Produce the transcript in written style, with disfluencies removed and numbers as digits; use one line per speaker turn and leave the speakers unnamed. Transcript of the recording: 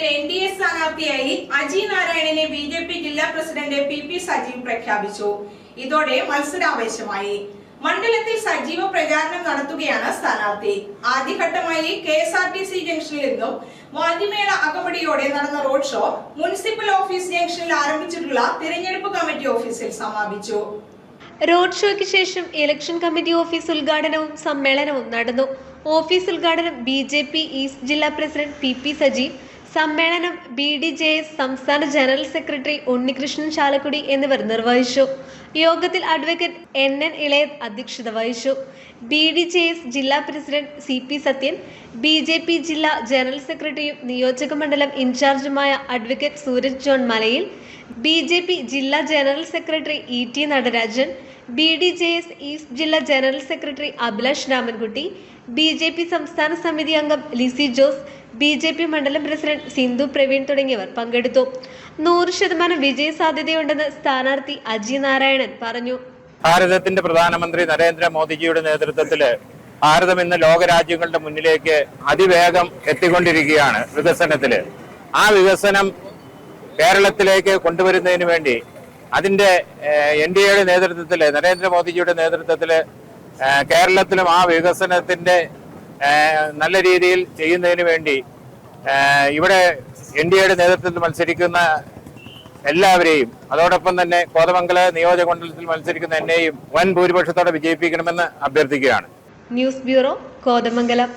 മണ്ഡലത്തിൽ NDA സ്ഥാനാർത്ഥിയായി അജി നാരായണനെ BJP ജില്ലാ പ്രസിഡന്റ് PP സജീവ് പ്രഖ്യാപിച്ചു. ഇതോടെ മത്സരാവേശമായി. മണ്ഡലത്തിൽ സജീവ പ്രചാരണം നടത്തുകയാണ് സ്ഥാനാർത്ഥി. ആദ്യഘട്ടമായി KSRTC ജംഗ്ഷനിൽ നിന്നും വാദ്യമേള അകമ്പടിയോടെ നടന്ന റോഡ് ഷോ മുനിസിപ്പൽ ഓഫീസ് ജംഗ്ഷനിൽ ആരംഭിച്ചിട്ടുള്ള തിരഞ്ഞെടുപ്പ് കമ്മിറ്റി ഓഫീസിൽ സമാപിച്ചു.
റോഡ് ഷോയ്ക്ക് ശേഷം ഇലക്ഷൻ കമ്മിറ്റി ഓഫീസ് ഉദ്ഘാടനവും സമ്മേളനവും നടന്നു. ഓഫീസ് ഉദ്ഘാടനം BJP ഈസ്റ്റ് ജില്ലാ പ്രസിഡന്റ് PP സജീവ്, സമ്മേളനം BDJS സംസ്ഥാന ജനറൽ സെക്രട്ടറി ഉണ്ണികൃഷ്ണൻ ചാലക്കുടി എന്നിവർ നിർവഹിച്ചു. യോഗത്തിൽ അഡ്വക്കേറ്റ് NN ഇളയത് അധ്യക്ഷത വഹിച്ചു. BDJS ജില്ലാ പ്രസിഡന്റ് CP സത്യൻ, BJP ജില്ലാ ജനറൽ സെക്രട്ടറിയും നിയോജക മണ്ഡലം ഇൻചാർജുമായ അഡ്വക്കേറ്റ് സൂരജ് ജോൺ മലയിൽ, BJP ജില്ലാ general secretary ET Natarajan, BDJS east ജില്ലാ general secretary Abhilash Ramankutty, BJP സംസ്ഥാന സമിതി അംഗം ലിസി ജോസ്, BJP മണ്ഡലം പ്രസിഡന്റ് സിന്ധു പ്രവീൺ തുടങ്ങിയവർ പങ്കെടുത്തു. 100% വിജയ സാധ്യതയുണ്ടെന്ന് സ്ഥാനാർത്ഥി അജി നാരായണൻ പറഞ്ഞു.
ഭാരതത്തിന്റെ പ്രധാനമന്ത്രി നരേന്ദ്രമോദിജിയുടെ നേതൃത്വത്തിൽ ഭാരതം ഇന്ന് ലോകരാജ്യങ്ങളുടെ മുന്നിലേക്ക് അതിവേഗം എത്തിക്കൊണ്ടിരിക്കുകയാണ് വികസനത്തില്. ആ വികസനം കേരളത്തിലേക്ക് കൊണ്ടുവരുന്നതിന് വേണ്ടി അതിന്റെ NDAയുടെ നേതൃത്വത്തില്, നരേന്ദ്രമോദിജിയുടെ നേതൃത്വത്തില് കേരളത്തിലും ആ വികസനത്തിന്റെ നല്ല രീതിയിൽ ചെയ്യുന്നതിന് വേണ്ടി ഇവിടെ NDAയുടെ നേതൃത്വത്തിൽ മത്സരിക്കുന്ന എല്ലാവരെയും, അതോടൊപ്പം തന്നെ കോതമംഗല നിയോജക മണ്ഡലത്തിൽ മത്സരിക്കുന്ന എന്നെയും വൻ ഭൂരിപക്ഷത്തോടെ വിജയിപ്പിക്കണമെന്ന് അഭ്യർത്ഥിക്കുകയാണ്.
News bureau, Kothamangalam.